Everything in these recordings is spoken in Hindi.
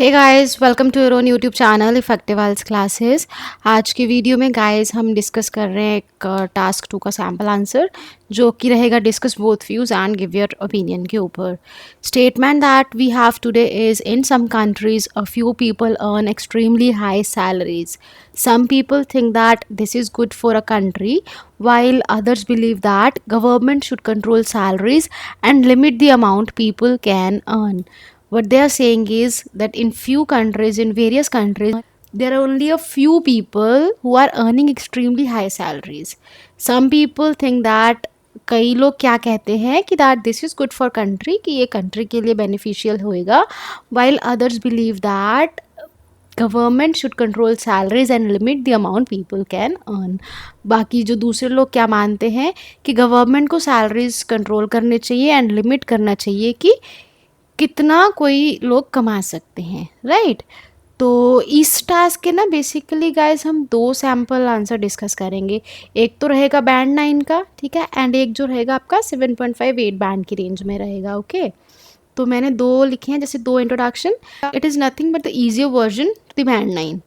Hey guys, welcome to your own YouTube channel effective IELTS classes. आज की वीडियो में गाइस हम डिस्कस कर रहे हैं एक टास्क 2 का सैम्पल आंसर जो कि रहेगा discuss both views and give your opinion के ऊपर। Statement that we have today is in some countries a few people earn extremely high salaries. Some people think that this is good for a country, while others believe that government should control salaries and limit the amount people can earn. What they are saying is that in few countries, in various countries, there are only a few people who are earning extremely high salaries. Some people think that कई लोग क्या कहते हैं कि that this is good for country, कि ये कंट्री के लिए बेनिफिशियल होएगा, while others believe that government should control salaries and limit the amount people can earn. बाकी जो दूसरे लोग क्या मानते हैं कि गवर्नमेंट को सैलरीज कंट्रोल करने चाहिए एंड लिमिट करना चाहिए कि कितना कोई लोग कमा सकते हैं, राइट. तो इस टास्क के ना बेसिकली गाइस हम 2 सैम्पल आंसर डिस्कस करेंगे. एक तो रहेगा बैंड 9 का, ठीक है, एंड एक जो रहेगा आपका 7.58 बैंड की रेंज में रहेगा. ओके, तो मैंने 2 लिखे हैं, जैसे 2 introduction. It is nothing but the easier version two the band 9.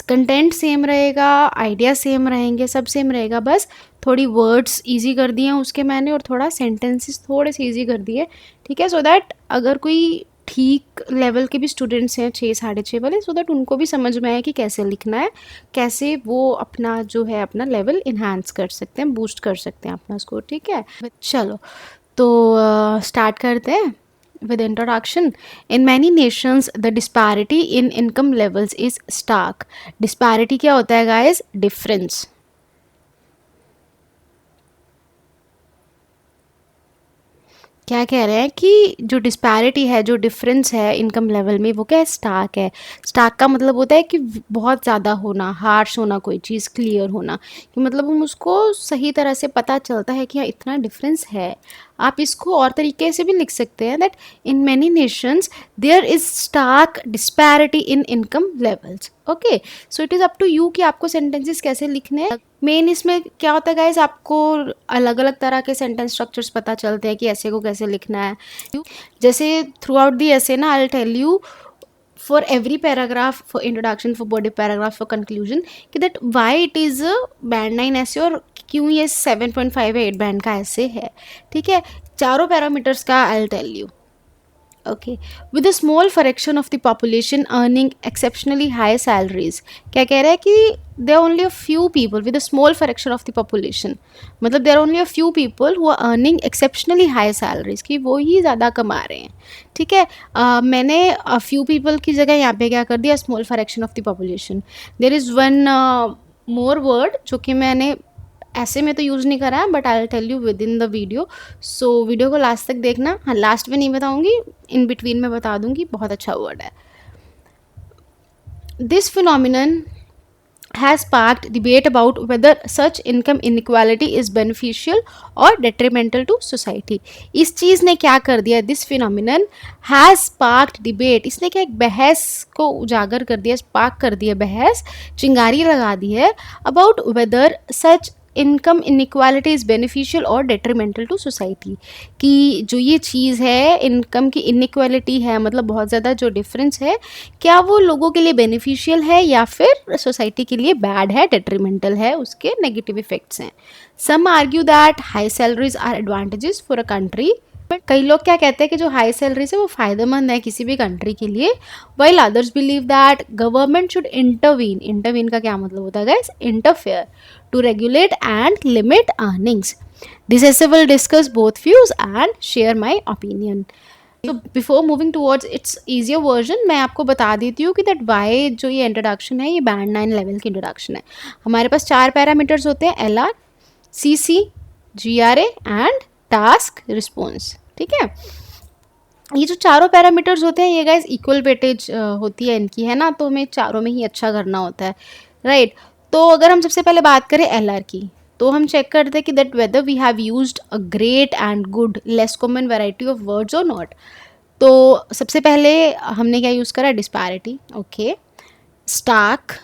Content same रहेगा, आइडिया सेम रहेंगे, सब सेम रहेगा, बस थोड़ी वर्ड्स इजी कर दिए हैं उसके मैंने, और थोड़ा सेंटेंसेस थोड़े से इजी कर दिए, ठीक है, सो दैट अगर कोई ठीक लेवल के भी स्टूडेंट्स हैं 6 साढ़े 6 वाले, सो दैट उनको भी समझ में आए कि कैसे लिखना है, कैसे वो अपना जो है अपना लेवल इन्हांस कर सकते हैं, बूस्ट कर सकते हैं अपना स्कोर. ठीक है, चलो तो स्टार्ट करते हैं with introduction. In many nations the disparity in income levels is stark. Disparity क्या होता है guys? Difference. क्या कह रहे हैं कि जो डिस्पैरिटी है, जो डिफरेंस है इनकम लेवल में, वो क्या है? स्टार्क है. स्टार्क का मतलब होता है कि बहुत ज़्यादा होना, हार्श होना, कोई चीज़ क्लियर होना, कि मतलब हम उसको सही तरह से पता चलता है कि हाँ इतना डिफरेंस है. आप इसको और तरीके से भी लिख सकते हैं, that in many nations there is stark disparity in income levels. Okay, so it is up to you कि आपको सेंटेंसेस कैसे लिखने हैं. मेन इसमें क्या होता है गाइज, आपको अलग अलग तरह के सेंटेंस स्ट्रक्चर्स पता चलते हैं कि ऐसे को कैसे लिखना है. जैसे थ्रू आउट दी ऐसे ना, I will tell you for every paragraph, for introduction, for body paragraph, for conclusion, कि that why it is band 9 essay और क्यों ये 7.58 बैंड का ऐसे है. ठीक है, चारों पैरामीटर्स का I will tell you. Okay, with a small fraction of the population earning exceptionally high salaries. क्या कह रहा है कि there are only a few people with a small fraction of the population, मतलब there are only a few people who are earning exceptionally high salaries, कि वो ही ज़्यादा कमा रहे हैं. ठीक है, मैंने a few people की जगह यहाँ पे क्या कर दिया, small fraction of the population. There is one more word जो कि मैंने ऐसे में तो यूज़ नहीं करा है, but I will tell you within the video. So video को लास्ट तक देखना. हाँ, लास्ट में नहीं बताऊंगी, इन बिटवीन में बता दूंगी. बहुत अच्छा वर्ड है. This phenomenon has sparked debate about whether such income inequality is beneficial or detrimental to society. इस चीज़ ने क्या कर दिया, this phenomenon has sparked debate, इसने क्या एक बहस को उजागर कर दिया, स्पार्क कर दिया, बहस चिंगारी लगा दी है, about whether such income inequality is beneficial और डेट्रीमेंटल टू सोसाइटी, कि जो ये चीज़ है इनकम की इनइक्वालिटी है, मतलब बहुत ज़्यादा जो डिफरेंस है, क्या वो लोगों के लिए बेनिफिशियल है या फिर सोसाइटी के लिए बैड है, डेट्रीमेंटल है, उसके नेगेटिव इफेक्ट्स हैं. Some argue that high salaries are advantages for a country. But कई लोग क्या कहते हैं कि जो हाई सैलरीज है वो फ़ायदेमंद है किसी भी कंट्री के लिए, while others believe that government should intervene. Intervene का क्या मतलब होता है guys? Interfere, to regulate and limit earnings. This essay will discuss both views and share my opinion. So before moving towards its easier version, मैं आपको बता देती हूँ कि that why जो ये इंट्रोडक्शन है, ये बैंड 9 लेवल की इंट्रोडक्शन है. हमारे पास 4 पैरामीटर्स होते हैं, LR, CC, GRA and task response. ठीक है, ये जो चारों पैरामीटर्स होते हैं ये गाइस इक्वल वेटेज होती है इनकी, है ना, तो हमें चारों में ही अच्छा करना होता है, राइट. तो अगर हम सबसे पहले बात करें LR की, तो हम चेक करते हैं कि that whether we have used a great and good less common variety of words और नॉट. तो सबसे पहले हमने क्या यूज़ करा, disparity. Okay, stark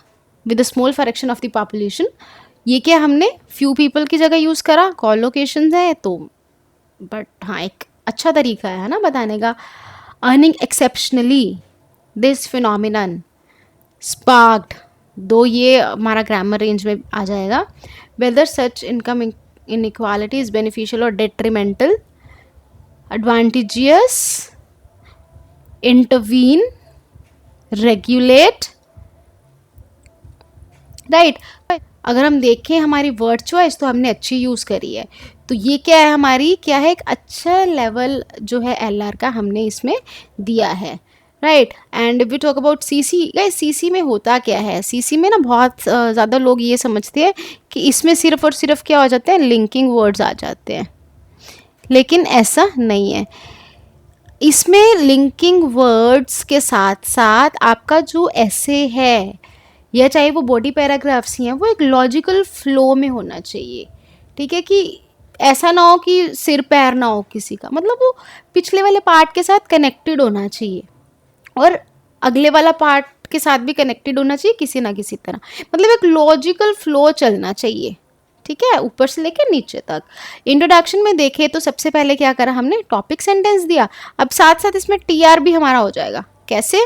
with a small fraction of the population, ये क्या हमने फ्यू पीपल की जगह यूज़ करा, कॉल लोकेशंस है तो, बट हाँ एक अच्छा तरीका है ना बताने का. Earning exceptionally, this phenomenon sparked, though ये हमारा ग्रामर रेंज में आ जाएगा, whether such income inequality is beneficial और detrimental, advantageous, intervene, regulate, right. अगर हम देखें हमारी वर्ड चॉइस तो हमने अच्छी यूज़ करी है, तो ये क्या है हमारी, क्या है, एक अच्छा लेवल जो है एलआर का हमने इसमें दिया है, right. And we talk about CC, guys CC में होता क्या है, सीसी में ना बहुत ज़्यादा लोग ये समझते हैं कि इसमें सिर्फ और सिर्फ क्या हो जाते हैं, लिंकिंग वर्ड्स आ जाते हैं, लेकिन ऐसा नहीं है। इसमें लिंकिंग वर्ड्स के साथ साथ आपका जो ऐसे है या चाहे वो बॉडी पैराग्राफ्स ही हैं, वो एक लॉजिकल फ्लो में होना चाहिए, ठीक है, कि ऐसा ना हो कि सिर पैर ना हो किसी का, मतलब वो पिछले वाले पार्ट के साथ कनेक्टेड होना चाहिए और अगले वाला पार्ट के साथ भी कनेक्टेड होना चाहिए किसी ना किसी तरह, मतलब एक लॉजिकल फ्लो चलना चाहिए, ठीक है, ऊपर से लेकर नीचे तक। इंट्रोडक्शन में देखें तो सबसे पहले क्या करा हमने, टॉपिक सेंटेंस दिया, अब साथ साथ इसमें टीआर भी हमारा हो जाएगा। कैसे,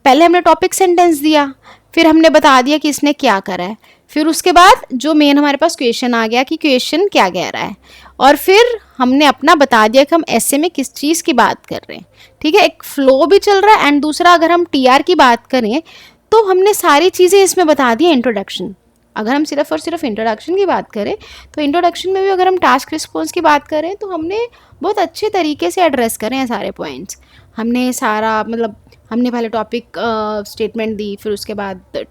पहले हमने टॉपिक सेंटेंस दिया, फिर हमने बता दिया कि इसने क्या करा है, फिर उसके बाद जो मेन हमारे पास क्वेश्चन आ गया कि क्वेश्चन क्या कह रहा है, और फिर हमने अपना बता दिया कि हम ऐसे में किस चीज़ की बात कर रहे हैं, ठीक है, एक फ्लो भी चल रहा है। एंड दूसरा, अगर हम टीआर की बात करें तो हमने सारी चीज़ें इसमें बता दी इंट्रोडक्शन। अगर हम सिर्फ और सिर्फ इंट्रोडक्शन की बात करें तो इंट्रोडक्शन में भी अगर हम टास्क रिस्पॉन्स की बात करें तो हमने बहुत अच्छे तरीके से एड्रेस करें हैं सारे पॉइंट्स। हमने सारा, मतलब हमने पहले टॉपिक स्टेटमेंट दी, फिर उसके बाद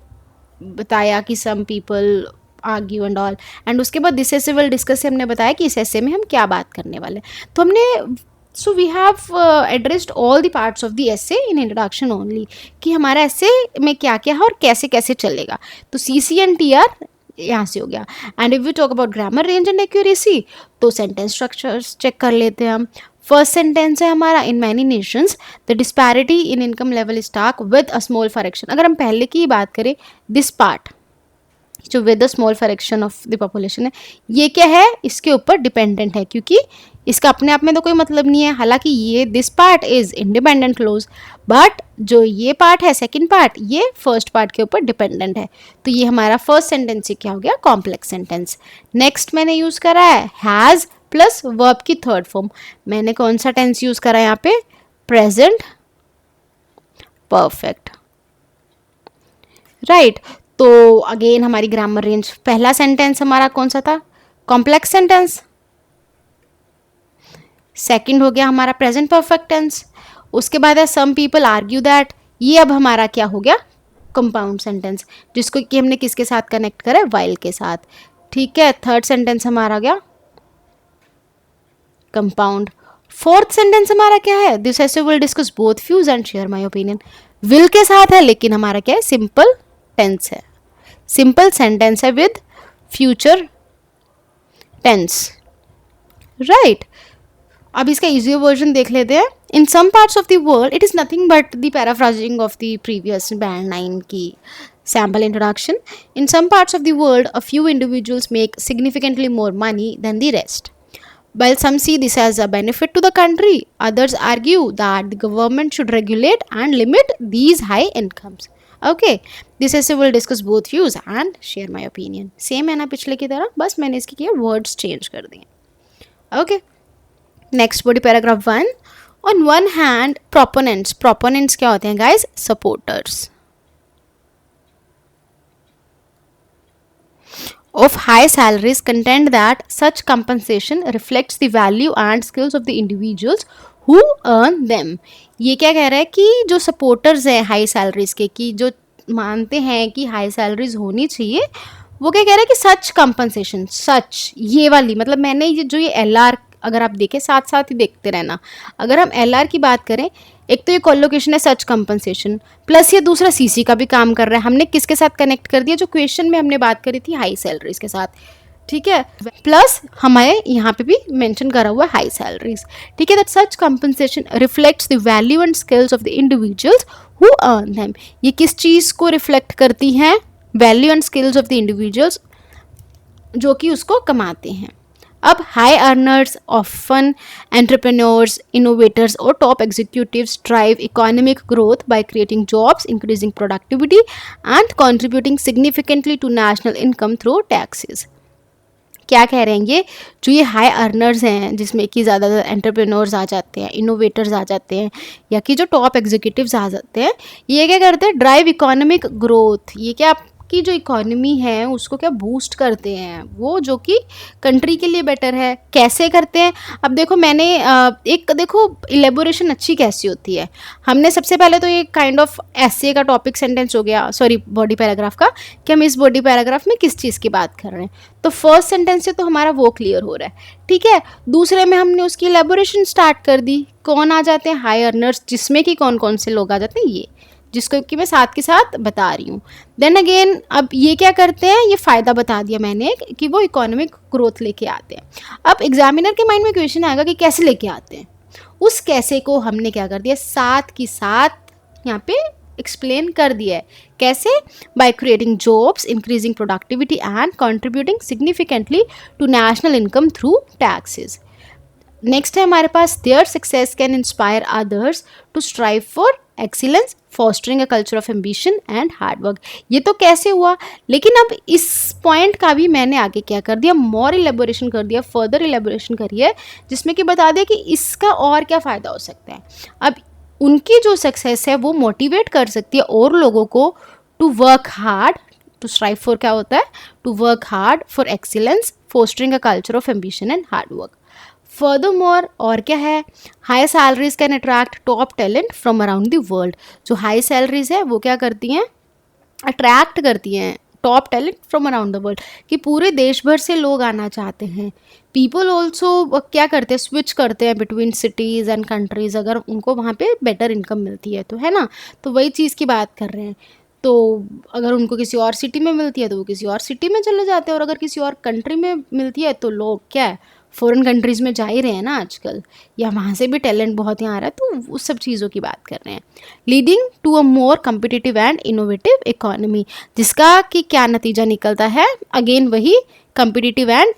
बताया कि some people argue and all, and उसके बाद दिस ऐसे विल डिस्कस से हमने बताया कि इस ऐसे में हम क्या बात करने वाले। तो हमने, so we have addressed all the parts of the essay in introduction only, कि हमारा ऐसे में क्या क्या है और कैसे कैसे चलेगा। तो C C and T R यहाँ से हो गया। And if we talk about grammar range and accuracy तो सेंटेंस स्ट्रक्चर्स चेक कर लेते हैं हम। फर्स्ट सेंटेंस है हमारा, in many nations the disparity in income level is stark with a small fraction. अगर हम पहले की बात करें, दिस पार्ट जो with the small fraction of the population है, ये क्या है, इसके ऊपर डिपेंडेंट है, क्योंकि इसका अपने आप में तो कोई मतलब नहीं है। हालांकि ये this part is independent clause, but जो ये पार्ट है सेकंड पार्ट, ये फर्स्ट पार्ट के ऊपर डिपेंडेंट है। तो ये हमारा फर्स्ट सेंटेंस से क्या हो गया, कॉम्प्लेक्स सेंटेंस। नेक्स्ट मैंने यूज करा है हैज प्लस वर्ब की थर्ड फॉर्म। मैंने कौन सा टेंस यूज करा है यहाँ पे, प्रेजेंट परफेक्ट, राइट। तो अगेन हमारी ग्रामर रेंज, पहला सेंटेंस हमारा कौन सा था, कॉम्प्लेक्स सेंटेंस। सेकंड हो गया हमारा प्रेजेंट परफेक्ट टेंस। उसके बाद है सम पीपल आर्ग्यू दैट, ये अब हमारा क्या हो गया, कंपाउंड सेंटेंस, जिसको कि हमने किसके साथ कनेक्ट करा है, वाइल के साथ, ठीक है। थर्ड सेंटेंस हमारा गया कंपाउंड। फोर्थ सेंटेंस हमारा क्या है, this essay will discuss both views and share my opinion. Will के साथ है, लेकिन हमारा क्या है, सिंपल टेंस है, सिंपल सेंटेंस है विद फ्यूचर टेंस, राइट। अब इसका इजी वर्जन देख लेते हैं। In some parts of the world it is nothing but the paraphrasing of the previous band 9 की sample introduction. In some parts of the world, a few individuals make significantly more money than the rest. While some see this as a benefit to the country, others argue that the government should regulate and limit these high incomes. Okay, this essay will discuss both views and share my opinion. Same है ना पिछले की तरह, बस मैंने इसके किया words change कर दिए. Okay, next body paragraph 1. On one hand, proponents क्या होते हैं guys? Supporters of high salaries contend that such compensation reflects the value and skills of the individuals who earn them. ये क्या कह रहा है कि जो सपोर्टर्स हैं हाई सैलरीज के, कि जो मानते हैं कि हाई सैलरीज होनी चाहिए, वो क्या कह रहा है कि सच कंपनसेशन, सच ये वाली, मतलब मैंने ये जो ये एलआर, अगर आप देखें साथ साथ ही देखते रहना, अगर हम एलआर की बात करें, एक तो ये कोलोकेशन है सच कंपनसेशन, प्लस ये दूसरा सीसी का भी काम कर रहा है। हमने किसके साथ कनेक्ट कर दिया, जो क्वेश्चन में हमने बात करी थी हाई सैलरीज के साथ, ठीक है, प्लस हमारे यहाँ पे भी मेंशन करा हुआ है हाई सैलरीज, ठीक है। That such compensation reflects the value and skills of the individuals who earn them. ये किस चीज़ को रिफ्लेक्ट करती हैं, value and skills of the individuals जो कि उसको कमाते हैं। अब high earners, often entrepreneurs, innovators और top executives drive economic growth by creating jobs, increasing productivity and contributing significantly to national income through taxes. क्या कह रहे हैं ये, जो ये हाई अर्नर्स हैं जिसमें कि ज़्यादातर एंटरप्रेन्योर्स आ जाते हैं, इनोवेटर्स आ जाते हैं, या कि जो टॉप एग्जीक्यूटिव्स आ जाते हैं, ये क्या करते हैं, ड्राइव इकोनॉमिक ग्रोथ। ये क्या आपकी जो इकोनॉमी है उसको क्या बूस्ट करते हैं, वो जो कि कंट्री के लिए बेटर है। कैसे करते हैं, अब देखो मैंने एक देखो इलेबोरेशन अच्छी कैसी होती है। हमने सबसे पहले तो ये काइंड ऑफ एसए का टॉपिक सेंटेंस हो गया, सॉरी बॉडी पैराग्राफ का, कि हम इस बॉडी पैराग्राफ में किस चीज़ की बात कर रहे हैं। तो फर्स्ट सेंटेंस से तो हमारा वो क्लियर हो रहा है, ठीक है। दूसरे में हमने उसकी इलेबोरेशन स्टार्ट कर दी, कौन आ जाते हैं, हाई अर्नर्स, जिसमें कि कौन कौन से लोग आ जाते हैं, ये जिसको कि मैं साथ के साथ बता रही हूँ। देन अगेन अब ये क्या करते हैं, ये फ़ायदा बता दिया मैंने कि वो इकोनॉमिक ग्रोथ लेके आते हैं। अब एग्जामिनर के माइंड में क्वेश्चन आएगा कि कैसे लेके आते हैं, उस कैसे को हमने क्या कर दिया, साथ की साथ यहाँ पे एक्सप्लेन कर दिया है। कैसे, by creating jobs, increasing productivity and contributing significantly to national income through taxes. Next है हमारे पास, their success can inspire others to strive for excellence, fostering a culture of ambition and hard work. ये तो कैसे हुआ, लेकिन अब इस पॉइंट का भी मैंने आगे क्या कर दिया, मोर इलेबोरेशन कर दिया, फर्दर इलेबोरेशन करी है, जिसमें कि बता दिया कि इसका और क्या फ़ायदा हो सकता है। अब उनकी जो सक्सेस है वो मोटिवेट कर सकती है और लोगों को to work hard, to strive for क्या होता है, to work hard for excellence, fostering a culture of ambition and hard work. Furthermore और क्या है, high salaries can attract top talent from around the world. जो हाई सैलरीज है वो क्या करती हैं, अट्रैक्ट करती हैं top talent from around the world, कि पूरे देश भर से लोग आना चाहते हैं। पीपल ऑल्सो क्या करते हैं, स्विच करते हैं बिटवीन सिटीज़ एंड कंट्रीज़, अगर उनको वहाँ पे बेटर इनकम मिलती है तो, है ना। तो वही चीज़ की बात कर रहे हैं। तो अगर उनको किसी और सिटी में मिलती है तो वो किसी और सिटी में चले जाते हैं, और अगर किसी और कंट्री में मिलती है तो लोग क्या है, फॉरेन कंट्रीज़ में जा ही रहे हैं ना आजकल, या वहाँ से भी टैलेंट बहुत यहाँ आ रहा है, तो उस सब चीज़ों की बात कर रहे हैं। Leading to a more competitive and innovative economy, जिसका कि क्या नतीजा निकलता है, अगेन वही competitive and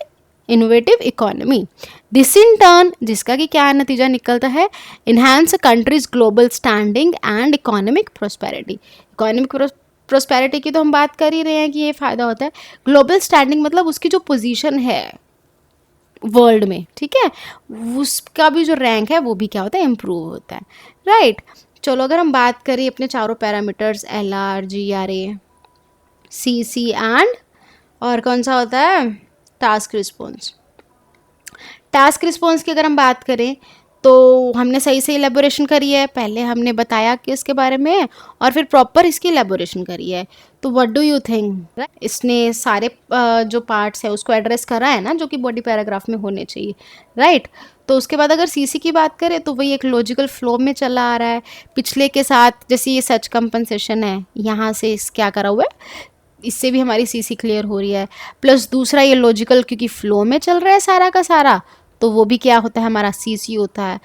innovative economy. This in turn, जिसका कि क्या नतीजा निकलता है, enhance a country's global standing and economic prosperity. Economic prosperity की तो हम बात कर ही रहे हैं कि ये फ़ायदा होता है। ग्लोबल स्टैंडिंग मतलब उसकी जो पोजीशन है वर्ल्ड में, ठीक है, उसका भी जो रैंक है वो भी क्या होता है, इम्प्रूव होता है, राइट। चलो अगर हम बात करें अपने चारों parameters, LR, GRA, CC and और कौन सा होता है, टास्क रिस्पॉन्स। टास्क रिस्पॉन्स की अगर हम बात करें तो हमने सही से इलेबोरेशन करी है, पहले हमने बताया कि इसके बारे में, और फिर प्रॉपर इसकी इलेबोरेशन करी है। तो व्हाट डू यू थिंक, इसने सारे जो पार्ट्स है उसको एड्रेस करा है ना, जो कि बॉडी पैराग्राफ में होने चाहिए, राइट। तो उसके बाद अगर CC की बात करें तो वही एक लॉजिकल फ्लो में चला आ रहा है पिछले के साथ। जैसे ये सच कंपनसेशन है, यहाँ से इस क्या करा हुआ है, इससे भी हमारी CC क्लियर हो रही है, प्लस दूसरा ये लॉजिकल क्योंकि फ्लो में चल रहा है सारा का सारा, तो वो भी क्या होता है, हमारा CC होता है।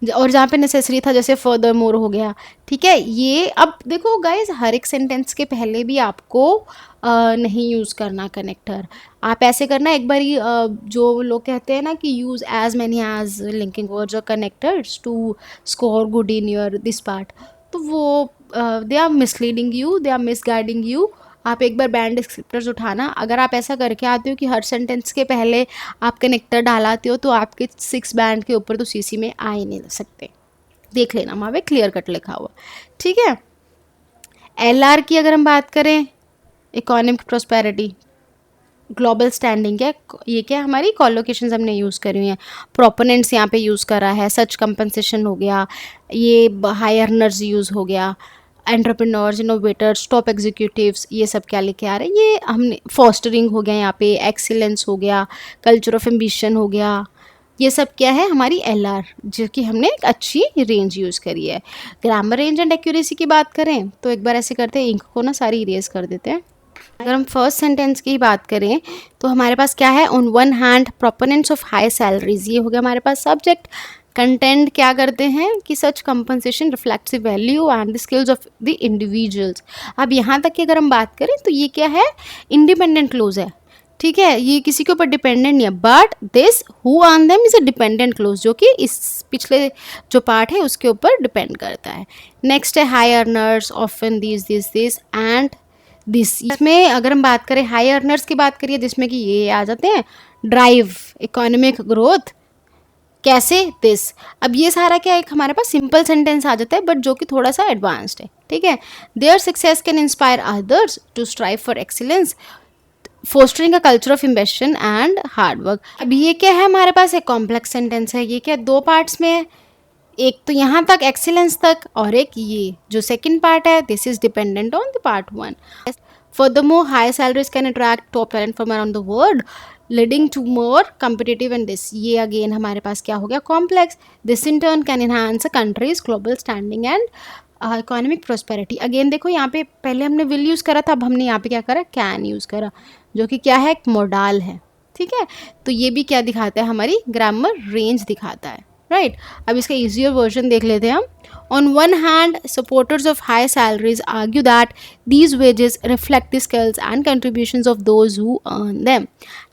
और जहाँ पे नेसेसरी था जैसे फर्दर मोर हो गया, ठीक है। ये अब देखो गाइज, हर एक सेंटेंस के पहले भी आपको नहीं यूज़ करना कनेक्टर, आप ऐसे करना एक बारी, जो लोग कहते हैं ना कि use as many as linking words और connectors to score good in your this part, तो वो they are misleading you, they are misguiding you. आप एक बार बैंड डिस्क्रिप्टर्स उठाना, अगर आप ऐसा करके आते हो कि हर सेंटेंस के पहले आप कनेक्टर डालाते हो, तो आपके 6 बैंड के ऊपर तो CC में आ ही नहीं सकते। देख लेना वहाँ पे क्लियर कट लिखा हुआ, ठीक है। LR की अगर हम बात करें, इकोनॉमिक प्रोस्पेरिटी, ग्लोबल स्टैंडिंग है, ये क्या हमारी कॉलोकेशंस हमने यूज़ करी हुई हैं, प्रोपोनेंट्स यहाँ पे यूज़ करा है, सच कंपनसेशन हो गया, ये हाई अर्नर्स यूज़ हो गया, एंटरप्रेन्योर्स, इनोवेटर्स, टॉप एग्जीक्यूटिव्स, ये सब क्या लेके आ रहे हैं, ये हमने फॉस्टरिंग हो गया, यहाँ पे एक्सीलेंस हो गया, कल्चर ऑफ एम्बिशन हो गया, ये सब क्या है हमारी LR, जो कि हमने एक अच्छी रेंज यूज़ करी है। ग्रामर रेंज एंड एक्यूरेसी की बात करें तो एक बार ऐसे करते हैं, इंक को ना सारी इरेज कर देते हैं। अगर हम फर्स्ट सेंटेंस की बात करें तो हमारे पास क्या है, on one hand proponents of high salaries, ये हो गया हमारे पास सब्जेक्ट। कंटेंट क्या करते हैं कि such compensation reflects the value and the skills of the individuals. अब यहाँ तक की अगर हम बात करें तो ये क्या है, इंडिपेंडेंट क्लोज है, ठीक है, ये किसी के ऊपर डिपेंडेंट नहीं है, but this who earn them is a dependent clause, जो कि इस पिछले जो पार्ट है उसके ऊपर डिपेंड करता है। नेक्स्ट है high earners often this and this. इसमें अगर हम बात करें हाई अर्नर्स की बात करिए, जिसमें कि ये आ जाते हैं ड्राइव इकोनॉमिक ग्रोथ, कैसे दिस। अब ये सारा क्या एक हमारे पास सिंपल सेंटेंस आ जाता है, बट जो कि थोड़ा सा एडवांस्ड है, ठीक है। Their success can inspire others to strive for excellence, fostering a culture of investment and hard work. अब ये क्या है हमारे पास एक कॉम्प्लेक्स सेंटेंस है, ये क्या दो पार्ट्स में है, एक तो यहाँ तक एक्सीलेंस तक, और एक ये जो सेकंड पार्ट है, this is dependent on the part 1। Furthermore, high salaries can attract top talent from around the world, leading to more competitive and this। ये again हमारे पास क्या हो गया complex. This in turn can enhance a country's global standing and economic prosperity। Again देखो यहाँ पे पहले हमने will यूज़ करा था, अब हमने यहाँ पे क्या करा can यूज़ करा, जो कि क्या है एक मोडाल है, ठीक है। तो ये भी क्या दिखाता है हमारी ग्रामर रेंज दिखाता है, राइट। अब इसका ईजियर वर्जन देख लेते हैं हम। On one hand, supporters of high salaries argue that these wages reflect the skills and contributions of those who earn them.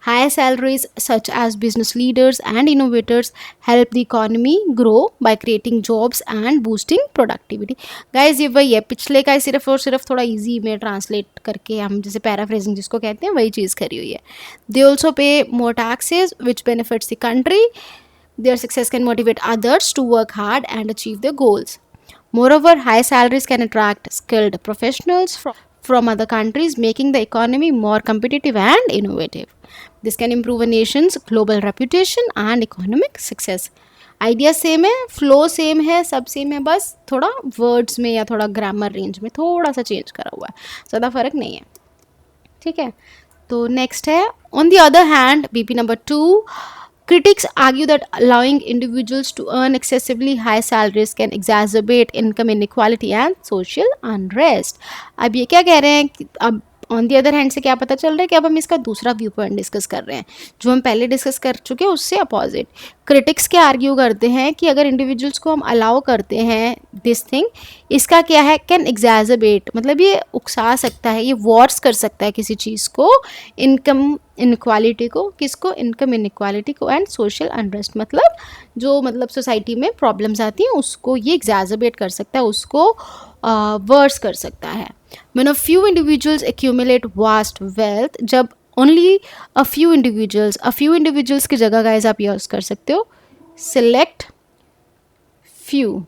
High salaries, such as business leaders and innovators, help the economy grow by creating jobs and boosting productivity। Guys, ये वही है पिछले का सिर्फ और सिर्फ थोड़ा easy में ट्रांसलेट करके हम जैसे पैराफ्रेजिंग जिसको कहते हैं वही चीज़ करी हुई है। They also pay more taxes, which benefits the country. Their success can motivate others to work hard and achieve their goals. Moreover, high salaries can attract skilled professionals from other countries, making the economy more competitive and innovative. This can improve a nation's global reputation and economic success. Idea same है, फ्लो सेम है, सब सेम है, बस थोड़ा वर्ड्स में या थोड़ा ग्रामर रेंज में थोड़ा सा चेंज करा हुआ है, ज़्यादा फर्क नहीं है, ठीक है। तो नेक्स्ट है on the other hand BP number 2, critics argue that allowing individuals to earn excessively high salaries can exacerbate income inequality and social unrest। अब ये क्या कह रहे हैं कि अब ऑन दी अदर हैंड से क्या पता चल रहा है कि अब हम इसका दूसरा व्यू पॉइंट डिस्कस कर रहे हैं, जो हम पहले डिस्कस कर चुके हैं उससे अपोजिट। क्रिटिक्स क्या आर्ग्यू करते हैं कि अगर इंडिविजुअल्स को हम अलाउ करते हैं दिस थिंग, इसका क्या है कैन एग्जैजरबेट, मतलब ये उकसा सकता है, ये वॉर्स कर सकता है किसी चीज़ को, इनकम इनक्वालिटी को, किसको इनकम इनक्वालिटी को, एंड सोशल अनरेस्ट मतलब जो मतलब सोसाइटी में प्रॉब्लम्स आती हैं उसको ये एग्जैजरबेट कर सकता है, उसको वर्स कर सकता है। When a few individuals accumulate vast wealth, जब only a few individuals की जगह गाइज आप यूज़ कर सकते हो select few,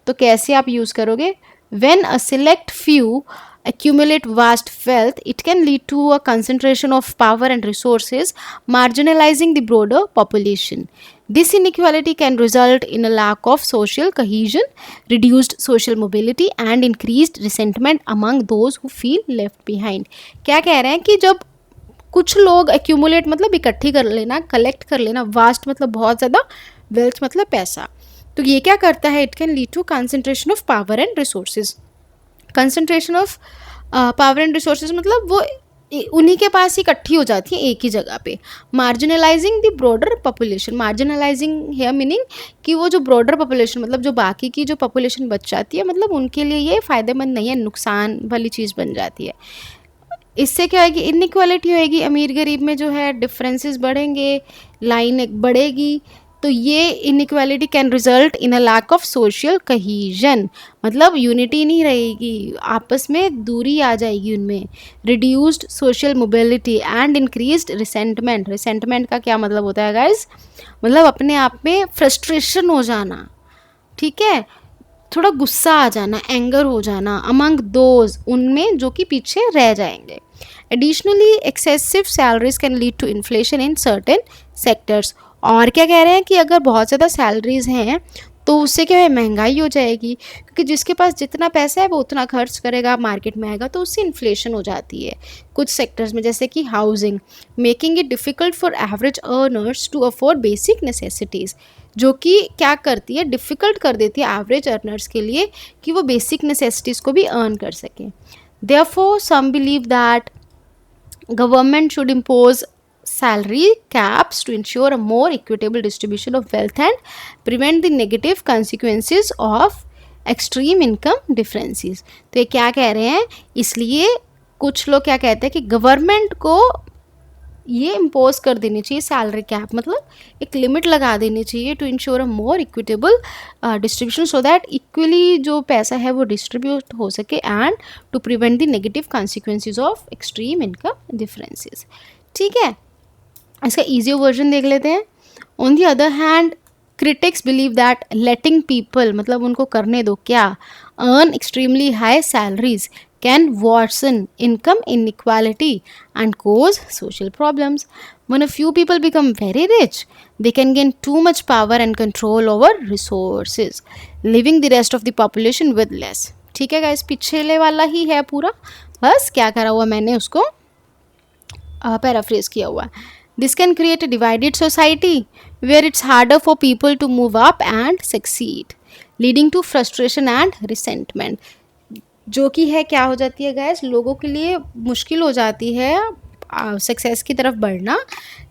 तो कैसे आप यूज़ करोगे? When a select few accumulate vast wealth, it can lead to a concentration of power and resources, marginalizing the broader population. This inequality can result in a lack of social cohesion, reduced social mobility, and increased resentment among those who feel left behind। क्या कह रहे हैं कि जब कुछ लोग accumulate मतलब इकट्ठी कर लेना, कलेक्ट कर लेना, वास्ट मतलब बहुत ज़्यादा, वेल्थ मतलब पैसा, तो ये क्या करता है, it can lead to concentration of power and resources. Concentration of power and resources मतलब वो उन्हीं के पास इकट्ठी हो जाती है एक ही जगह पे। मार्जिनलाइजिंग द ब्रॉडर पॉपुलेशन, मार्जिनलाइजिंग है मीनिंग कि वो जो ब्रॉडर पॉपुलेशन मतलब जो बाकी की जो पॉपुलेशन बच जाती है, मतलब उनके लिए ये फ़ायदेमंद नहीं है, नुकसान वाली चीज़ बन जाती है। इससे क्या होगी, इनइक्वालिटी होएगी, अमीर गरीब में जो है डिफरेंसेस बढ़ेंगे, लाइन एक बढ़ेगी, तो ये inequality can result in a lack of social cohesion, मतलब यूनिटी नहीं रहेगी, आपस में दूरी आ जाएगी उनमें। Reduced social mobility and increased resentment. Resentment का क्या मतलब होता है गाइज, मतलब अपने आप में फ्रस्ट्रेशन हो जाना, ठीक है, थोड़ा गुस्सा आ जाना, एंगर हो जाना, अमंग दोज उनमें जो कि पीछे रह जाएंगे। Additionally excessive salaries can lead to inflation in certain sectors. और क्या कह रहे हैं कि अगर बहुत ज़्यादा सैलरीज हैं तो उससे क्या है, महंगाई हो जाएगी, क्योंकि जिसके पास जितना पैसा है वो उतना खर्च करेगा, मार्केट में आएगा तो उससे इन्फ्लेशन हो जाती है कुछ सेक्टर्स में, जैसे कि housing, making it difficult for average earners to afford basic necessities, जो कि क्या करती है, डिफ़िकल्ट कर देती है एवरेज अर्नर्स के लिए कि वो बेसिक नेसेसिटीज़ को भी अर्न कर सकें। Therefore some believe that government should impose salary caps to ensure a more equitable distribution of wealth and prevent the negative consequences of extreme income differences। तो ये क्या कह रहे हैं, इसलिए कुछ लोग क्या कहते हैं कि गवर्नमेंट को ये इम्पोज कर देनी चाहिए सैलरी कैप, मतलब एक लिमिट लगा देनी चाहिए to ensure a more equitable distribution, so that equally जो पैसा है वो डिस्ट्रीब्यूट हो सके and to prevent the negative consequences of extreme income differences. ठीक है, इसका ईजी वर्जन देख लेते हैं। On the other hand critics believe that letting people, मतलब उनको करने दो क्या, earn extremely high salaries can worsen income inequality and cause social problems. When a few people become very rich, they can gain too much power and control over resources, leaving the rest of the population with less. ठीक है गाइस, पिछले वाला ही है पूरा, बस क्या करा हुआ मैंने उसको पैराफ्रेज किया हुआ है। This can create a divided society where it's harder for people to move up and succeed, leading to frustration and resentment. जो कि है क्या हो जाती है गाइस, लोगों के लिए मुश्किल हो जाती है सक्सेस की तरफ बढ़ना,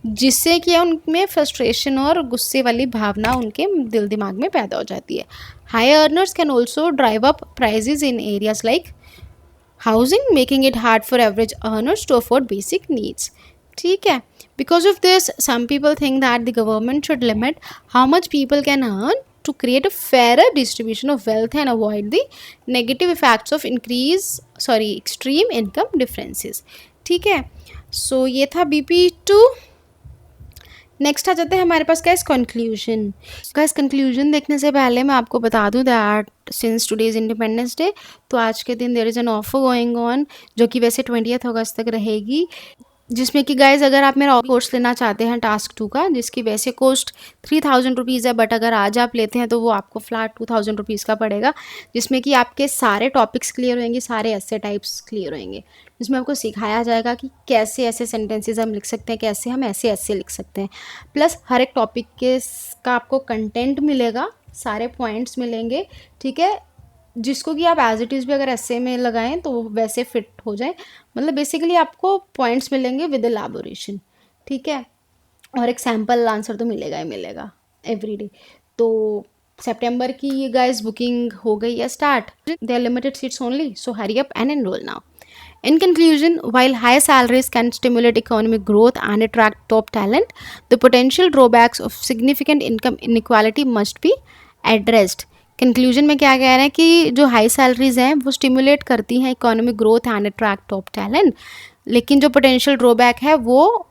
जिससे कि उनमें फ्रस्ट्रेशन और गुस्से वाली भावना उनके दिल दिमाग में पैदा हो जाती है। High earners can also drive up prices in areas like housing, making it hard for average earners to afford basic needs. ठीक है, because of this some people think that the government should limit how much people can earn to create a fairer distribution of wealth and avoid the negative effects of extreme income differences. ठीक है, सो ये था BP2। नेक्स्ट आ जाते हैं हमारे पास गाइस कंक्लूजन। गाइस कंक्लूजन देखने से पहले मैं आपको बता दूं that since today's Independence Day, तो आज के दिन there is an offer going on, जो कि वैसे 20 अगस्त तक रहेगी, जिसमें कि गाइज अगर आप मेरा कोर्स लेना चाहते हैं टास्क 2 का, जिसकी वैसे कॉस्ट 3000 रुपीज़ है, बट अगर आज आप लेते हैं तो वो आपको फ्लैट 2000 रुपीज़ का पड़ेगा, जिसमें कि आपके सारे टॉपिक्स क्लियर होंगे, सारे ऐसे टाइप्स क्लियर होंगे, जिसमें आपको सिखाया जाएगा कि कैसे ऐसे सेंटेंसेस हम लिख सकते हैं, कैसे हम ऐसे लिख सकते हैं, प्लस हर एक टॉपिक के का आपको कंटेंट मिलेगा, सारे पॉइंट्स मिलेंगे। ठीक है, जिसको कि आप एज इट इज़ भी अगर ऐसे में लगाएं तो वैसे फिट हो जाए, मतलब बेसिकली आपको पॉइंट्स मिलेंगे विद एलैबोरेशन। ठीक है, और एक सैम्पल आंसर तो मिलेगा ही मिलेगा एवरीडे। तो सितंबर की ये गाइस बुकिंग हो गई है start, they are limited seats only, so hurry up and enrol now. In conclusion, while high salaries can stimulate economic growth and attract top talent, the potential drawbacks of significant income inequality must be addressed. Conclusion में क्या कह रहे हैं कि जो हाई सैलरीज हैं वो स्टिमुलेट करती हैं economic growth and attract top talent, लेकिन जो पोटेंशियल ड्रॉबैक है वो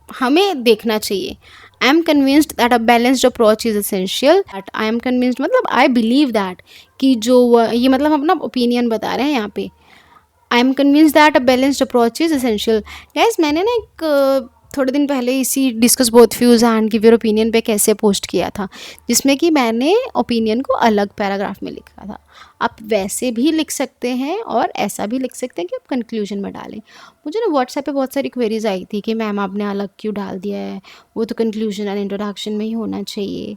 हमें देखना चाहिए। I am convinced that a balanced approach is essential. That I am convinced मतलब आई बिलीव दैट कि जो ये मतलब हम अपना ओपिनियन बता रहे हैं यहाँ पे। I am convinced that a balanced approach is essential. Guys मैंने ना एक थोड़े दिन पहले इसी discuss both views and give your opinion पे कैसे पोस्ट किया था, जिसमें कि मैंने ओपिनियन को अलग पैराग्राफ में लिखा था। आप वैसे भी लिख सकते हैं और ऐसा भी लिख सकते हैं कि आप कंक्लूजन में डालें। मुझे ना व्हाट्सएप पे बहुत सारी क्वेरीज आई थी कि मैम आपने अलग क्यों डाल दिया है, वो तो कंक्लूजन एंड इंट्रोडक्शन में ही होना चाहिए।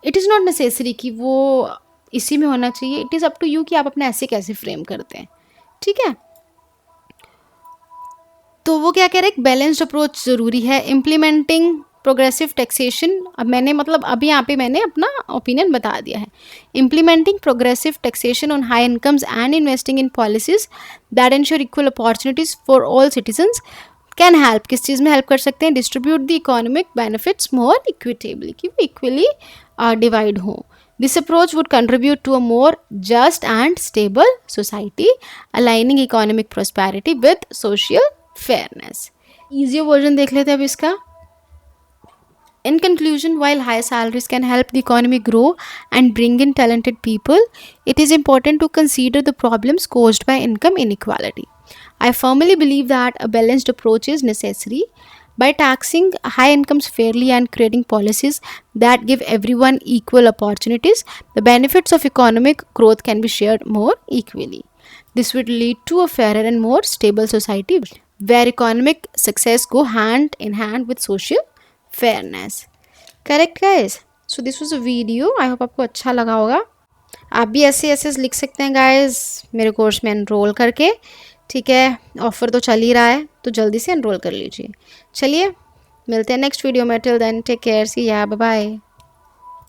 इट इज़ नॉट नेसेसरी कि वो इसी में होना चाहिए, it is up to you कि आप अपने ऐसे कैसे फ्रेम करते हैं। ठीक है, तो वो क्या कह रहे हैं, एक बैलेंस्ड अप्रोच ज़रूरी है। इम्प्लीमेंटिंग प्रोग्रेसिव टैक्सेशन, अब मैंने मतलब अभी यहाँ पे मैंने अपना ओपिनियन बता दिया है। Implementing progressive taxation on high incomes and investing in policies that ensure equal opportunities for all citizens can help. किस चीज़ में हेल्प कर सकते हैं, distribute the economic benefits more equitably, कि वो इक्वली डिवाइड हों। This approach would contribute to a more just and stable society, aligning economic prosperity with social fairness. Easier version देख लेते हैं अब इसका। In conclusion, while high salaries can help the economy grow and bring in talented people, it is important to consider the problems caused by income inequality. I firmly believe that a balanced approach is necessary. By taxing high incomes fairly and creating policies that give everyone equal opportunities, the benefits of economic growth can be shared more equally. This would lead to a fairer and more stable society where economic success go hand in hand with social fairness. Correct guys? So this was a video. I hope आपको अच्छा लगा होगा। आप भी ऐसे लिख सकते हैं गाइज मेरे कोर्स में एनरोल करके। ठीक है, ऑफ़र तो चल ही रहा है, तो जल्दी से एनरोल कर लीजिए। चलिए मिलते हैं नेक्स्ट वीडियो में। टिल देन टेक केयर, सी या, बाय बाय।